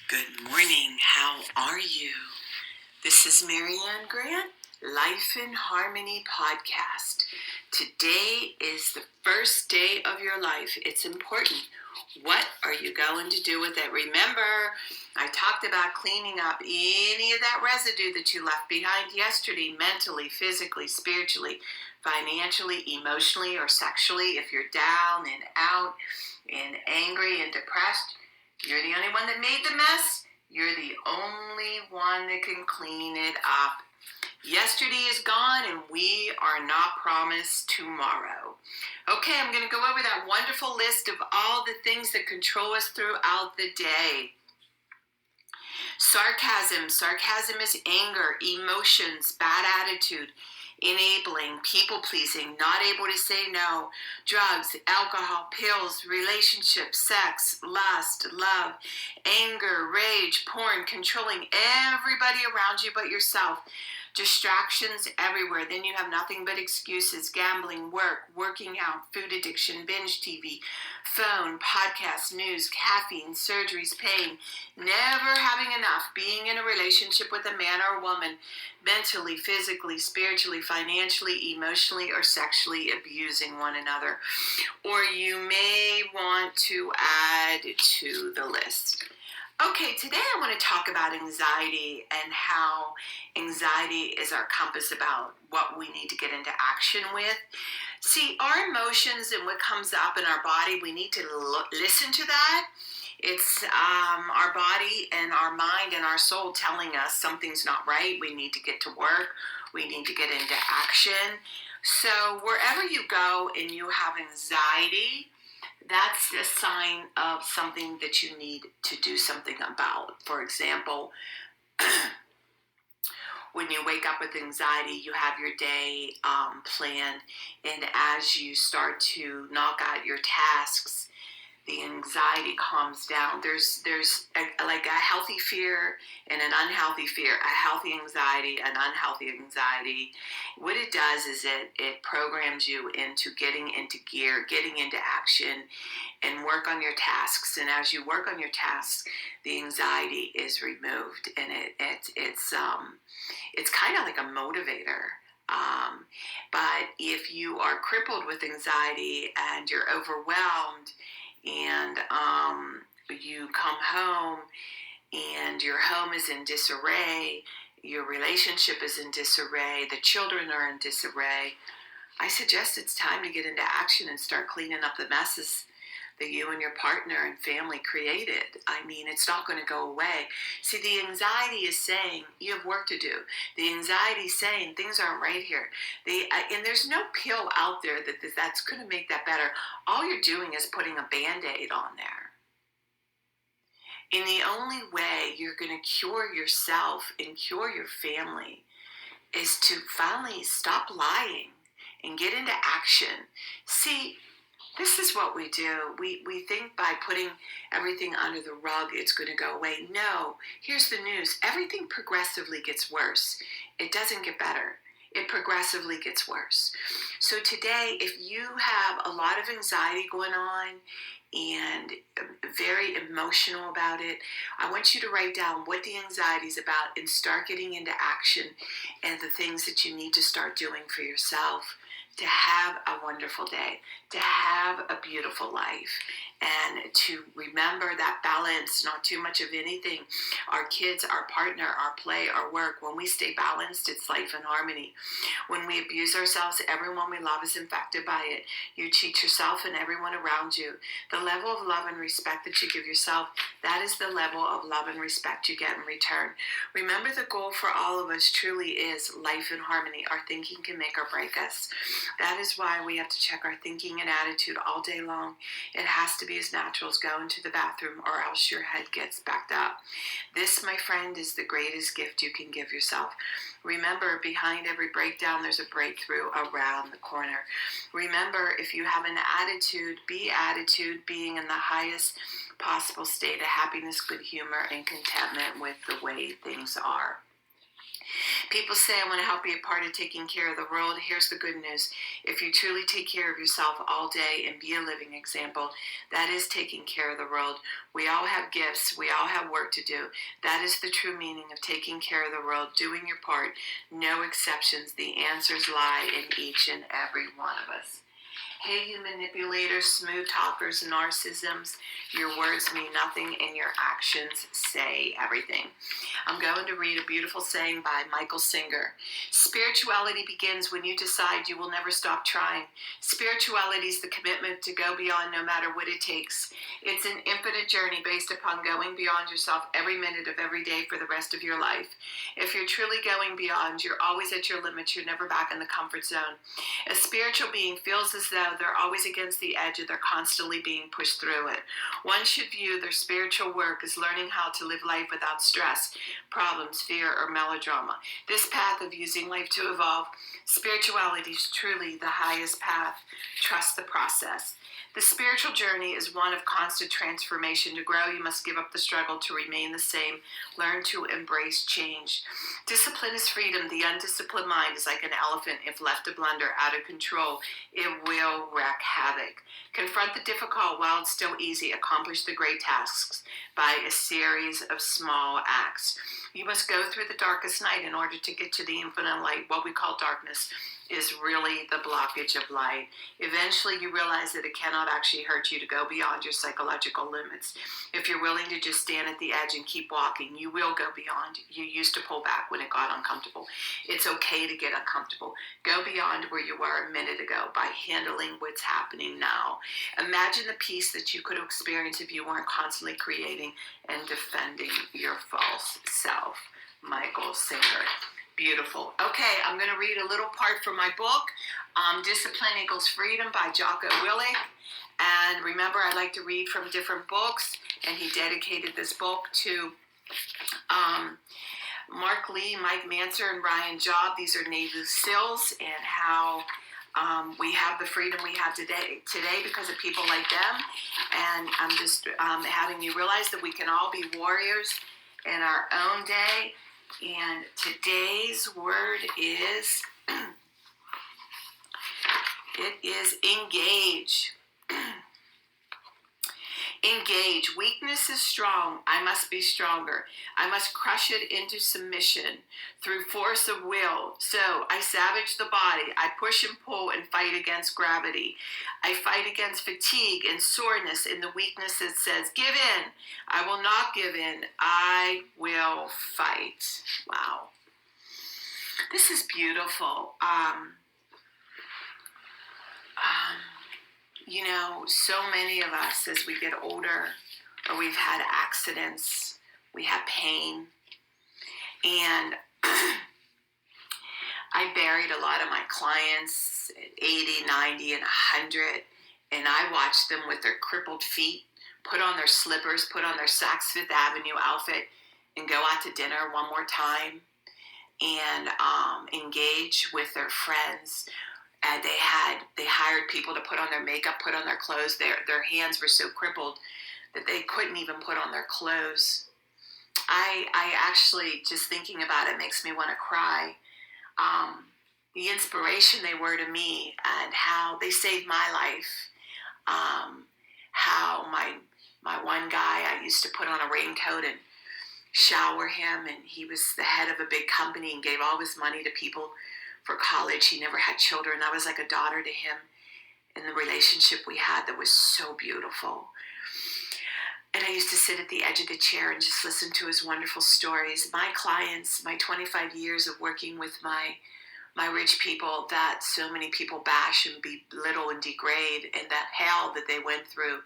Good morning. How are you? This is Marianne Grant, Life in Harmony podcast. Today is the first day of your life. It's important. What are you going to do with it? Remember, I talked about cleaning up any of that residue that you left behind yesterday, mentally, physically, spiritually, financially, emotionally, or sexually. If you're down and out and angry and depressed, you're the only one that made the mess. You're the only one that can clean it up. Yesterday is gone and we are not promised tomorrow. Okay, I'm going to go over that wonderful list of all the things that control us throughout the day. Sarcasm. Sarcasm is anger, emotions, bad attitude, enabling, people-pleasing, not able to say no, drugs, alcohol, pills, relationships, sex, lust, love, anger, rage, porn, controlling everybody around you but yourself, distractions everywhere. Then you have nothing but excuses, gambling, work, working out, food addiction, binge TV, phone, podcasts, news, caffeine, surgeries, pain, never having enough, being in a relationship with a man or a woman, mentally, physically, spiritually, financially, emotionally, or sexually abusing one another. Or you may want to add to the list. Okay, today I want to talk about anxiety and how anxiety is our compass about what we need to get into action with. See, our emotions and what comes up in our body, we need to listen to that. It's our body and our mind and our soul telling us something's not right. We need to get to work. We need to get into action. So wherever you go and you have anxiety, that's a sign of something that you need to do something about. For example, when you wake up with anxiety, you have your day planned, and as you start to knock out your tasks, the anxiety calms down. There's like a healthy fear and an unhealthy fear, a healthy anxiety, an unhealthy anxiety. What it does is it programs you into getting into gear, getting into action, and work on your tasks. And as you work on your tasks, the anxiety is removed, and it's kind of like a motivator. But if you are crippled with anxiety and you're overwhelmed, and you come home and your home is in disarray, your relationship is in disarray, the children are in disarray, I suggest it's time to get into action and start cleaning up the messes that you and your partner and family created. I mean, it's not going to go away. See, the anxiety is saying you have work to do. The anxiety is saying things aren't right here. And there's no pill out there that's going to make that better. All you're doing is putting a Band-Aid on there. And the only way you're going to cure yourself and cure your family is to finally stop lying and get into action. See, this is what we do. We think by putting everything under the rug, it's going to go away. No, here's the news. Everything progressively gets worse. It doesn't get better. It progressively gets worse. So today, if you have a lot of anxiety going on and very emotional about it, I want you to write down what the anxiety is about and start getting into action and the things that you need to start doing for yourself to have a wonderful day, to have a beautiful life, and to remember that balance, not too much of anything. Our kids, our partner, our play, our work, when we stay balanced, it's life in harmony. When we abuse ourselves, everyone we love is infected by it. You cheat yourself and everyone around you. The level of love and respect that you give yourself, that is the level of love and respect you get in return. Remember, the goal for all of us truly is life in harmony. Our thinking can make or break us. That is why we have to check our thinking and attitude all day long. It has to be as natural as going to the bathroom, or else your head gets backed up. This, my friend, is the greatest gift you can give yourself. Remember, behind every breakdown, there's a breakthrough around the corner. Remember, if you have an attitude, be attitude, being in the highest possible state of happiness, good humor, and contentment with the way things are. People say, I want to help be a part of taking care of the world. Here's the good news. If you truly take care of yourself all day and be a living example, that is taking care of the world. We all have gifts. We all have work to do. That is the true meaning of taking care of the world, doing your part. No exceptions. The answers lie in each and every one of us. Hey, you manipulators, smooth talkers, narcissisms, your words mean nothing and your actions say everything. I'm going to read a beautiful saying by Michael Singer. Spirituality begins when you decide you will never stop trying. Spirituality is the commitment to go beyond no matter what it takes. It's an infinite journey based upon going beyond yourself every minute of every day for the rest of your life. If you're truly going beyond, you're always at your limits. You're never back in the comfort zone. A spiritual being feels as though they're always against the edge and they're constantly being pushed through it. One should view their spiritual work as learning how to live life without stress, problems, fear, or melodrama. This path of using life to evolve, spirituality is truly the highest path. Trust the process. The spiritual journey is one of constant transformation. To grow, you must give up the struggle to remain the same. Learn to embrace change. Discipline is freedom. The undisciplined mind is like an elephant. If left to blunder out of control, it will wreak havoc. Confront the difficult while it's still easy. Accomplish the great tasks by a series of small acts. You must go through the darkest night in order to get to the infinite light. What we call darkness is really the blockage of light. Eventually you realize that it cannot actually hurt you to go beyond your psychological limits. If you're willing to just stand at the edge and keep walking, you will go beyond. You used to pull back when it got uncomfortable. It's okay to get uncomfortable. Go beyond where you were a minute ago by handling what's happening now. Imagine the peace that you could experience if you weren't constantly creating and defending your false self. Michael Singer. Beautiful. Okay, I'm going to read a little part from my book, Discipline Equals Freedom by Jocko Willink. And remember, I like to read from different books, and he dedicated this book to Mark Lee, Mike Manser, and Ryan Job. These are Navy SEALs, and how we have the freedom we have today because of people like them. And I'm just having you realize that we can all be warriors in our own day. And today's word is, it is engage. Engage. Weakness is strong. I must be stronger. I must crush it into submission through force of will. So I savage the body. I push and pull and fight against gravity. I fight against fatigue and soreness in the weakness that says, give in. I will not give in. I will fight. Wow. This is beautiful. You know, so many of us, as we get older, or we've had accidents, we have pain, and I buried a lot of my clients at 80, 90, and 100, and I watched them with their crippled feet put on their slippers, put on their Saks Fifth Avenue outfit, and go out to dinner one more time, and engage with their friends. And they hired people to put on their makeup, put on their clothes. Their hands were so crippled that they couldn't even put on their clothes. I actually, just thinking about it makes me want to cry. The inspiration they were to me and how they saved my life. How my one guy, I used to put on a raincoat and shower him, and he was the head of a big company and gave all his money to people for college. He never had children. I was like a daughter to him in the relationship we had that was so beautiful. And I used to sit at the edge of the chair and just listen to his wonderful stories. My clients, my 25 years of working with my rich people that so many people bash and belittle and degrade, and that hell that they went through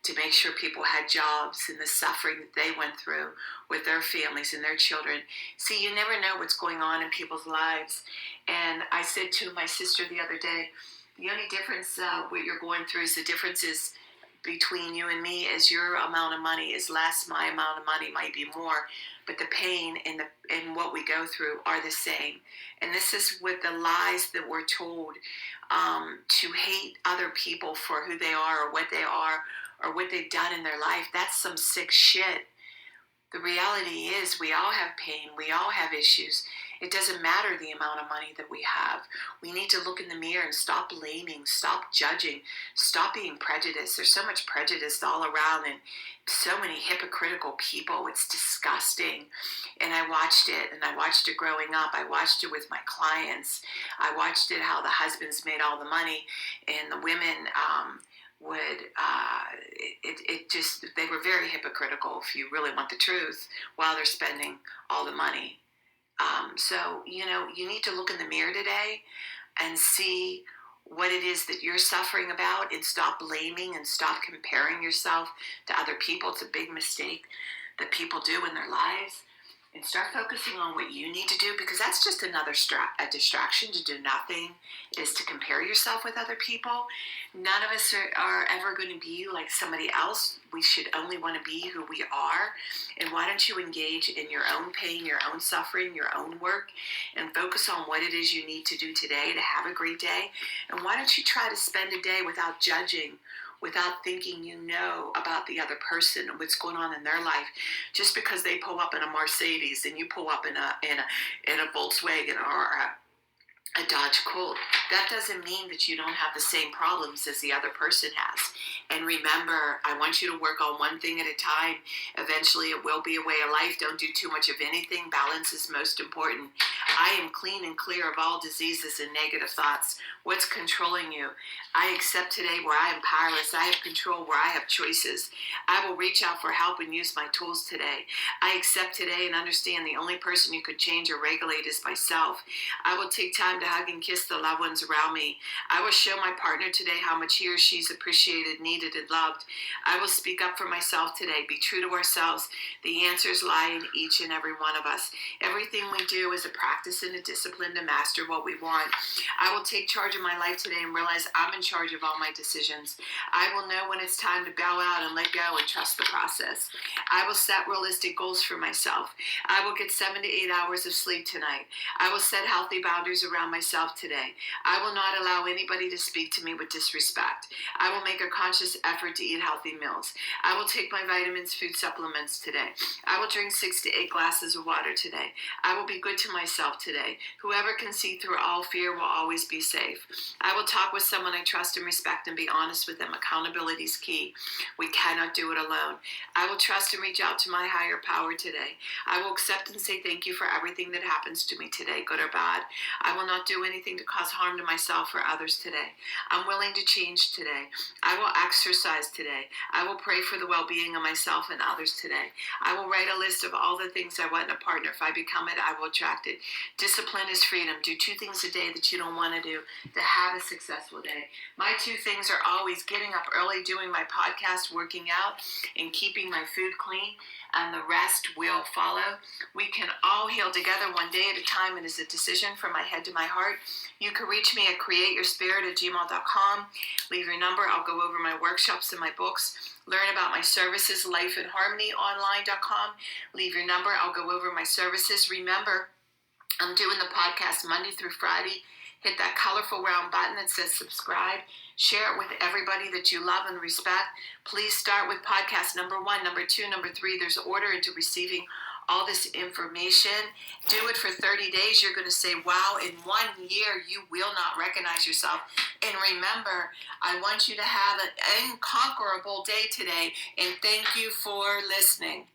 to make sure people had jobs, and the suffering that they went through with their families and their children. See, you never know what's going on in people's lives. And I said to my sister the other day, the only difference what you're going through is the difference is between you and me is your amount of money is less, my amount of money might be more, but the pain and what we go through are the same. And this is what the lies that we're told, to hate other people for who they are or what they've done in their life. That's some sick shit. The reality is we all have pain, we all have issues, It doesn't matter the amount of money that we have. We need to look in the mirror and stop blaming, stop judging, stop being prejudiced. There's so much prejudice all around and so many hypocritical people. It's disgusting. And I watched it growing up. I watched it with my clients. I watched it how the husbands made all the money and the women they were very hypocritical, if you really want the truth, while they're spending all the money. So, you need to look in the mirror today and see what it is that you're suffering about, and stop blaming and stop comparing yourself to other people. It's a big mistake that people do in their lives. And start focusing on what you need to do, because that's just another a distraction. To do nothing is to compare yourself with other people. None of us are ever going to be like somebody else. We should only want to be who we are. And why don't you engage in your own pain, your own suffering, your own work, and focus on what it is you need to do today to have a great day. And why don't you try to spend a day without judging, without thinking about the other person and what's going on in their life. Just because they pull up in a Mercedes and you pull up in a Volkswagen or a Dodge Colt, that doesn't mean that you don't have the same problems as the other person has. And remember, I want you to work on one thing at a time. Eventually it will be a way of life. Don't do too much of anything. Balance is most important. I am clean and clear of all diseases and negative thoughts. What's controlling you? I accept today where I am powerless. I have control where I have choices. I will reach out for help and use my tools today. I accept today and understand the only person who could change or regulate is myself. I will take time to hug and kiss the loved ones around me. I will show my partner today how much he or she's appreciated, needed, and loved. I will speak up for myself today. Be true to ourselves. The answers lie in each and every one of us. Everything we do is a practice and a discipline to master what we want. I will take charge of my life today and realize I'm in charge of all my decisions. I will know when it's time to bow out and let go and trust the process. I will set realistic goals for myself. I will get 7 to 8 hours of sleep tonight. I will set healthy boundaries around myself today. I will not allow anybody to speak to me with disrespect. I will make a conscious effort to eat healthy meals. I will take my vitamins, food supplements today. I will drink 6 to 8 glasses of water today. I will be good to myself today. Whoever can see through all fear will always be safe. I will talk with someone I trust and respect and be honest with them. Accountability is key. We cannot do it alone. I will trust and reach out to my higher power today. I will accept and say thank you for everything that happens to me today, good or bad. I will not do anything to cause harm to myself or others today. I'm willing to change today. I will exercise today. I will pray for the well-being of myself and others today. I will write a list of all the things I want in a partner. If I become it, I will attract it. Discipline is freedom. Do 2 things a day that you don't want to do to have a successful day. My 2 things are always getting up early, doing my podcast, working out, and keeping my food clean, and the rest will follow. We can all heal together one day at a time. It is a decision from my head to my heart. You can reach me at createyourspirit@gmail.com. Leave your number. I'll go over my workshops and my books. Learn about my services, lifeinharmonyonline.com. Leave your number. I'll go over my services. Remember, I'm doing the podcast Monday through Friday. Hit that colorful round button that says subscribe. Share it with everybody that you love and respect. Please start with podcast number 1, number 2, number 3. There's order into receiving all this information. Do it for 30 days. You're going to say, wow, in 1 year, you will not recognize yourself. And remember, I want you to have an unconquerable day today. And thank you for listening.